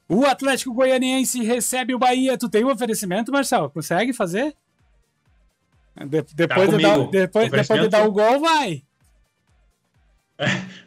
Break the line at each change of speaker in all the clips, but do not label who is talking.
O Atlético Goianiense recebe o Bahia. Tu tem um oferecimento, Marcelo? Consegue fazer? Depois, depois de dar o gol, vai.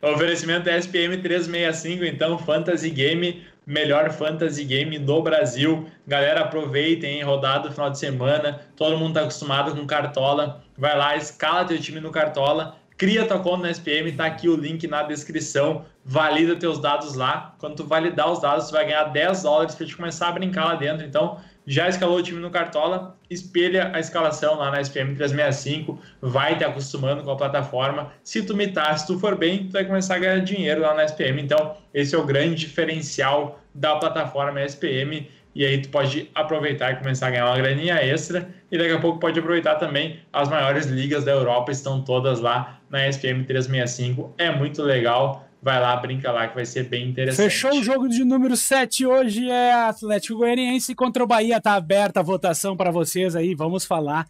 O oferecimento é SPM 365, então Fantasy Game, melhor Fantasy Game do Brasil. Galera, aproveitem, hein? Rodada no final de semana, todo mundo tá acostumado com Cartola. Vai lá, escala teu time no Cartola, cria tua conta no SPM, tá aqui o link na descrição, valida teus dados lá. Quando tu validar os dados, tu vai ganhar $10 para te começar a brincar lá dentro. Então, já escalou o time no Cartola, espelha a escalação lá na SPM 365, vai te acostumando com a plataforma. Se tu mitar, se tu for bem, tu vai começar a ganhar dinheiro lá na SPM. Então, esse é o grande diferencial da plataforma SPM. E aí tu pode aproveitar e começar a ganhar uma graninha extra. E daqui a pouco pode aproveitar também as maiores ligas da Europa, estão todas lá na SPM 365. É muito legal. Vai lá, brinca lá, que vai ser bem interessante.
Fechou o jogo de número 7. Hoje é Atlético Goianiense contra o Bahia. Tá aberta a votação para vocês aí. Vamos falar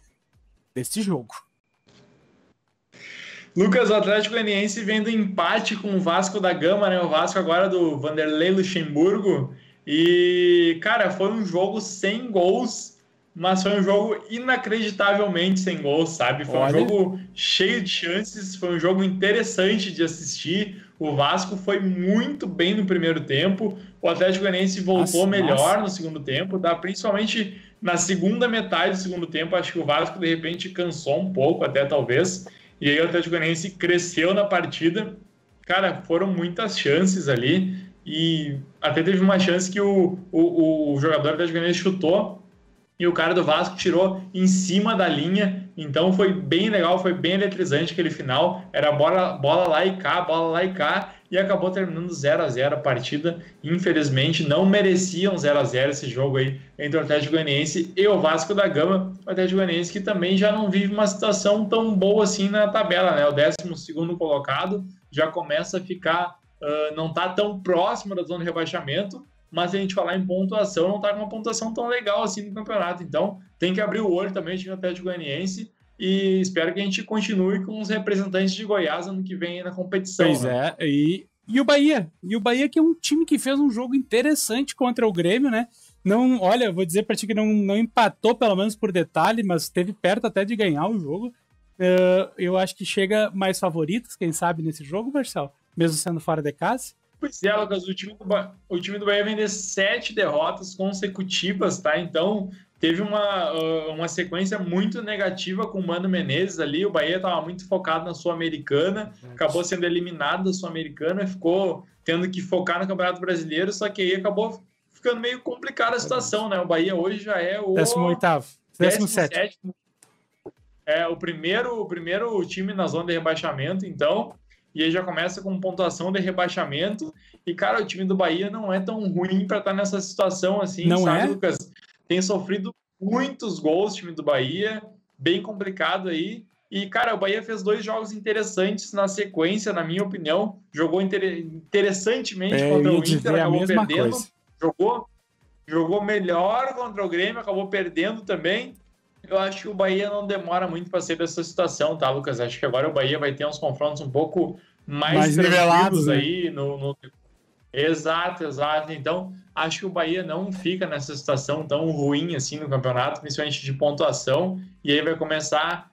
desse jogo.
Lucas, o Atlético Goianiense vem do empate com o Vasco da Gama, né? O Vasco agora do Vanderlei Luxemburgo. E, cara, foi um jogo sem gols, mas foi um jogo inacreditavelmente sem gols, sabe? Foi um jogo cheio de chances, foi um jogo interessante de assistir. O Vasco foi muito bem no primeiro tempo, o Atlético Goianiense voltou melhor no segundo tempo, tá? Principalmente na segunda metade do segundo tempo. Acho que o Vasco, de repente, cansou um pouco, até talvez, e aí o Atlético Goianiense cresceu na partida. Cara, foram muitas chances ali, e até teve uma chance que o jogador do Atlético Goianiense chutou e o cara do Vasco tirou em cima da linha. Então foi bem legal, foi bem eletrizante aquele final. Era bola lá e cá, bola lá e cá, e acabou terminando 0-0 a partida. Infelizmente não mereciam 0-0 esse jogo aí entre o Atlético Goianiense e o Vasco da Gama. O Atlético Goianiense que também já não vive uma situação tão boa assim na tabela, né? O 12º colocado já começa a ficar... não está tão próximo da zona de rebaixamento, mas se a gente falar em pontuação, não está com uma pontuação tão legal assim no campeonato. Então tem que abrir o olho também o time do Atlético Goianiense, e espero que a gente continue com os representantes de Goiás ano que vem na competição.
Pois
né?
E o Bahia? E o Bahia, que é um time que fez um jogo interessante contra o Grêmio, né? Não, olha, vou dizer para ti que não empatou, pelo menos por detalhe, mas esteve perto até de ganhar o jogo. Eu acho que chega mais favoritos, quem sabe, nesse jogo, Marcelo? Mesmo sendo fora de casa?
Pois é, Lucas, o time do Bahia vem de 7 derrotas consecutivas, tá? Então, teve uma sequência muito negativa com o Mano Menezes ali. O Bahia estava muito focado na Sul-Americana, acabou sendo eliminado da Sul-Americana, ficou tendo que focar no Campeonato Brasileiro, só que aí acabou ficando meio complicada a situação, né? O Bahia hoje já é o
18º,
17º. É o primeiro time na zona de rebaixamento, então... E aí já começa com pontuação de rebaixamento. E, cara, o time do Bahia não é tão ruim para estar nessa situação assim,
não
sabe,
é?
Lucas? Tem sofrido muitos gols o time do Bahia, bem complicado aí. E, cara, o Bahia fez 2 jogos interessantes na sequência, na minha opinião. Jogou interessantemente contra o Inter, acabou perdendo. Jogou melhor contra o Grêmio, acabou perdendo também. Eu acho que o Bahia não demora muito para sair dessa situação, tá, Lucas? Acho que agora o Bahia vai ter uns confrontos um pouco mais
nivelados, né?
aí. Exato. Então, acho que o Bahia não fica nessa situação tão ruim assim no campeonato, principalmente de pontuação, e aí vai começar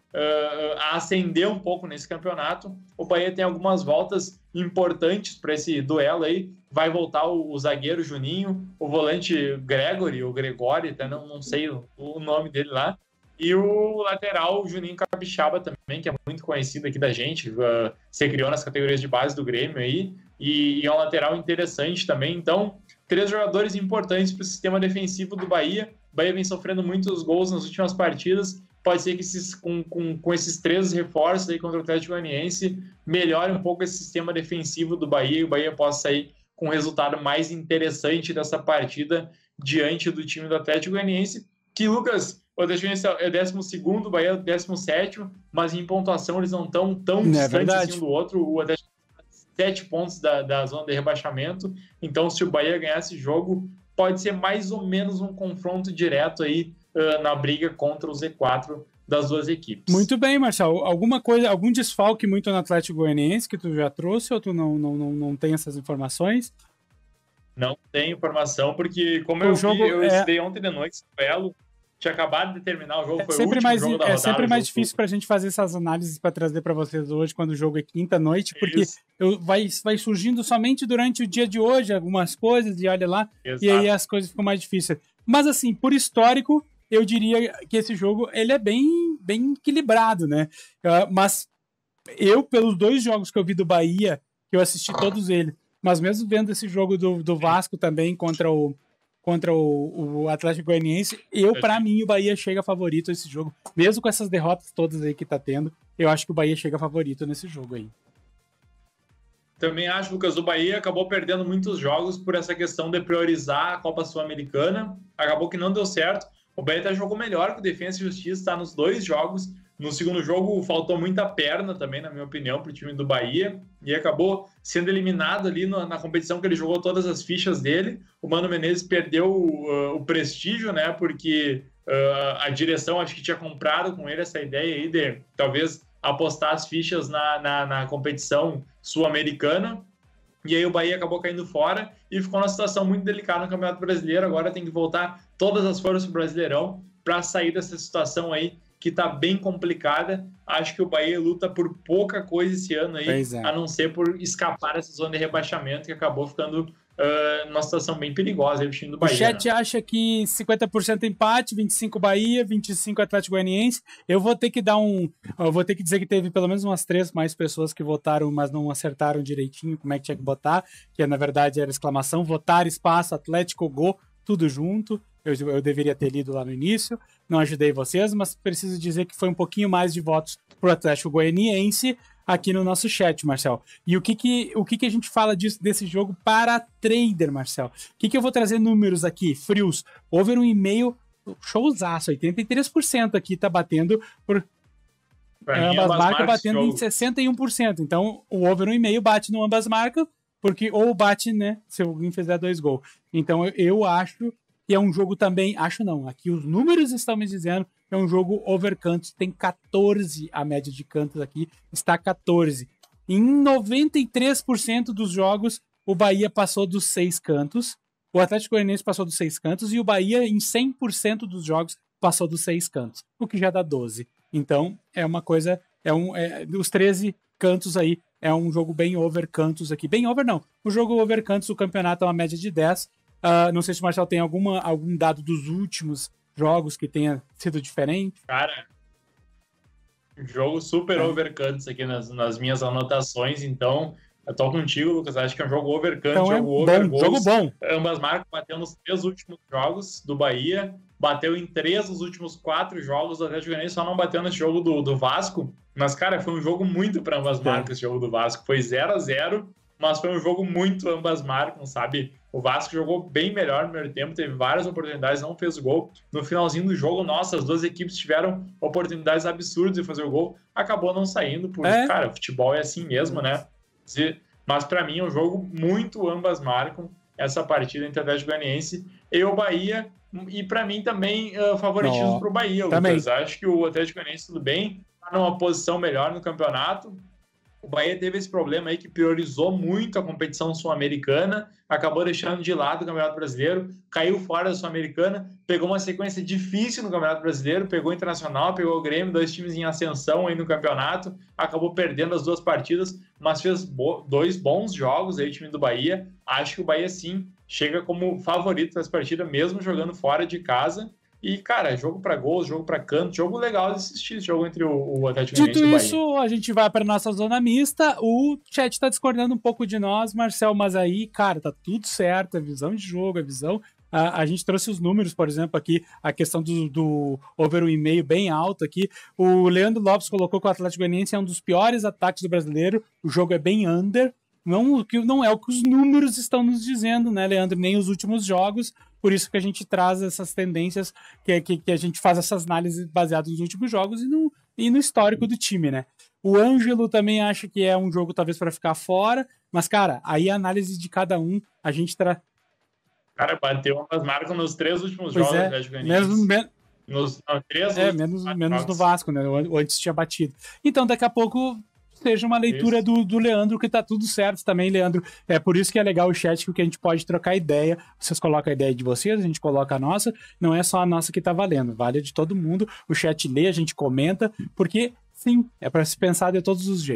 a ascender um pouco nesse campeonato. O Bahia tem algumas voltas importantes para esse duelo aí. Vai voltar o zagueiro Juninho, o volante Gregório, até não sei o nome dele lá, e o lateral, o Juninho Capixaba também, que é muito conhecido aqui da gente, se criou nas categorias de base do Grêmio aí, e é um lateral interessante também. Então, 3 jogadores importantes para o sistema defensivo do Bahia. O Bahia vem sofrendo muitos gols nas últimas partidas. Pode ser que com esses 3 reforços aí contra o Atlético Goianiense melhore um pouco esse sistema defensivo do Bahia, e o Bahia possa sair com um resultado mais interessante dessa partida diante do time do Atlético Goianiense, que, Lucas... O Atlético Goianiense é 12º, o Bahia é 17º, mas em pontuação eles não estão tão distantes assim um do outro. O Atlético tem 7 pontos da zona de rebaixamento. Então, se o Bahia ganhar esse jogo, pode ser mais ou menos um confronto direto aí na briga contra o Z4 das 2 equipes.
Muito bem, Marcelo. Algum desfalque muito no Atlético Goianiense que tu já trouxe, ou tu não tem essas informações?
Não tem informação, porque como
O jogo
eu estudei ontem de noite, o Belo tinha acabado de terminar o jogo, foi o último jogo da rodada.
É sempre mais difícil pra gente fazer essas análises para trazer para vocês hoje, quando o jogo é quinta-noite, porque vai surgindo somente durante o dia de hoje algumas coisas, e olha lá, e aí as coisas ficam mais difíceis. Mas assim, por histórico, eu diria que esse jogo ele é bem equilibrado, né? Mas eu, pelos 2 jogos que eu vi do Bahia, que eu assisti todos eles, mas mesmo vendo esse jogo do Vasco também contra o Atlético Goianiense, pra mim, o Bahia chega favorito nesse jogo. Mesmo com essas derrotas todas aí que tá tendo, eu acho que o Bahia chega favorito nesse jogo aí.
Também acho, Lucas, o Bahia acabou perdendo muitos jogos por essa questão de priorizar a Copa Sul-Americana. Acabou que não deu certo. O Bahia até jogou melhor que o Defensa e Justiça, está nos 2 jogos. No segundo jogo, faltou muita perna também, na minha opinião, para o time do Bahia. E acabou sendo eliminado ali na competição que ele jogou todas as fichas dele. O Mano Menezes perdeu o prestígio, né? Porque a direção acho que tinha comprado com ele essa ideia aí de talvez apostar as fichas na competição sul-americana. E aí o Bahia acabou caindo fora e ficou numa situação muito delicada no Campeonato Brasileiro. Agora tem que voltar todas as forças para o Brasileirão para sair dessa situação aí que está bem complicada. Acho que o Bahia luta por pouca coisa esse ano aí, a não ser por escapar dessa zona de rebaixamento que acabou ficando numa situação bem perigosa aí, o time do Bahia.
O chat acha que 50% empate, 25 Bahia, 25 Atlético Goianiense. Eu vou ter que dizer que teve pelo menos umas 3 mais pessoas que votaram, mas não acertaram direitinho como é que tinha que botar, que na verdade era exclamação, votar, espaço, Atlético, Go, tudo junto. Eu deveria ter lido lá no início, não ajudei vocês, mas preciso dizer que foi um pouquinho mais de votos pro Atlético Goianiense aqui no nosso chat, Marcel. E o que a gente fala desse jogo para trader, Marcel? O que eu vou trazer números aqui, frios? Over 1,5, showzaço, 83% aqui tá batendo por... ambas marcas batendo em 61%. Então, o over 1,5 bate no ambas marcas, porque ou bate, né, se alguém fizer 2 gols. Então, eu acho que é um jogo também, acho não, aqui os números estão me dizendo que é um jogo over cantos, tem 14, a média de cantos aqui está 14. Em 93% dos jogos, o Bahia passou dos 6 cantos, o Atlético Goianiense passou dos 6 cantos e o Bahia, em 100% dos jogos, passou dos 6 cantos, o que já dá 12. Então, é uma coisa, os 13 cantos aí, é um jogo bem over cantos aqui. Bem over não, o jogo over cantos do campeonato é uma média de 10. Não sei se o Marcelo tem algum dado dos últimos jogos que tenha sido diferente.
Cara, jogo super overcuts aqui nas minhas anotações, então eu tô contigo, Lucas. Acho que é um jogo overcut, então jogo over goals.
Jogo bom.
Ambas marcas bateu nos 3 últimos jogos do Bahia, bateu em 3 dos últimos 4 jogos do Atlético Goianiense, só não bateu nesse jogo do Vasco. Mas, cara, foi um jogo muito para ambas marcas esse jogo do Vasco. Foi 0-0, mas foi um jogo muito ambas marcas, sabe? O Vasco jogou bem melhor no primeiro tempo, teve várias oportunidades, não fez gol. No finalzinho do jogo, nossa, as duas equipes tiveram oportunidades absurdas de fazer o gol. Acabou não saindo, porque, cara, o futebol é assim mesmo, né? Mas para mim é um jogo muito ambas marcam, essa partida entre Atlético Goianiense e o Bahia. E para mim também favoritismo para o Bahia, Lucas. Acho que o Atlético Goianiense, tudo bem, está numa posição melhor no campeonato. O Bahia teve esse problema aí que priorizou muito a competição sul-americana, acabou deixando de lado o Campeonato Brasileiro, caiu fora da Sul-Americana, pegou uma sequência difícil no Campeonato Brasileiro, pegou o Internacional, pegou o Grêmio, 2 times em ascensão aí no campeonato, acabou perdendo as 2 partidas, mas fez 2 bons jogos aí o time do Bahia. Acho que o Bahia sim chega como favorito nessa partida, mesmo jogando fora de casa. E, cara, jogo para gols, jogo para canto, jogo legal de assistir, esse jogo entre o Atlético Goianiense e o Bahia.
Dito isso, a gente vai para nossa zona mista. O chat tá discordando um pouco de nós, Marcel, mas aí, cara, tá tudo certo, a visão de jogo, a visão... A gente trouxe os números, por exemplo, aqui, a questão do over 1,5 bem alto aqui. O Leandro Lopes colocou que o Atlético Goianiense é um dos piores ataques do brasileiro, o jogo é bem under. Não é o que os números estão nos dizendo, né, Leandro? Nem os últimos jogos, por isso que a gente traz essas tendências, que a gente faz essas análises baseadas nos últimos jogos e no histórico do time, né? O Ângelo também acha que é um jogo talvez para ficar fora, mas, cara, aí a análise de cada um, a gente traz...
Cara, bateu umas marcas nos 3 últimos jogos do Atlético Goianiense. Menos no Vasco, né? O antes tinha batido. Então, daqui a pouco
seja uma leitura do Leandro, que tá tudo certo também, Leandro. É por isso que é legal o chat, porque a gente pode trocar ideia. Vocês colocam a ideia de vocês, a gente coloca a nossa. Não é só a nossa que tá valendo, vale a de todo mundo. O chat lê, a gente comenta, porque sim, é para se pensar de todos os jeitos.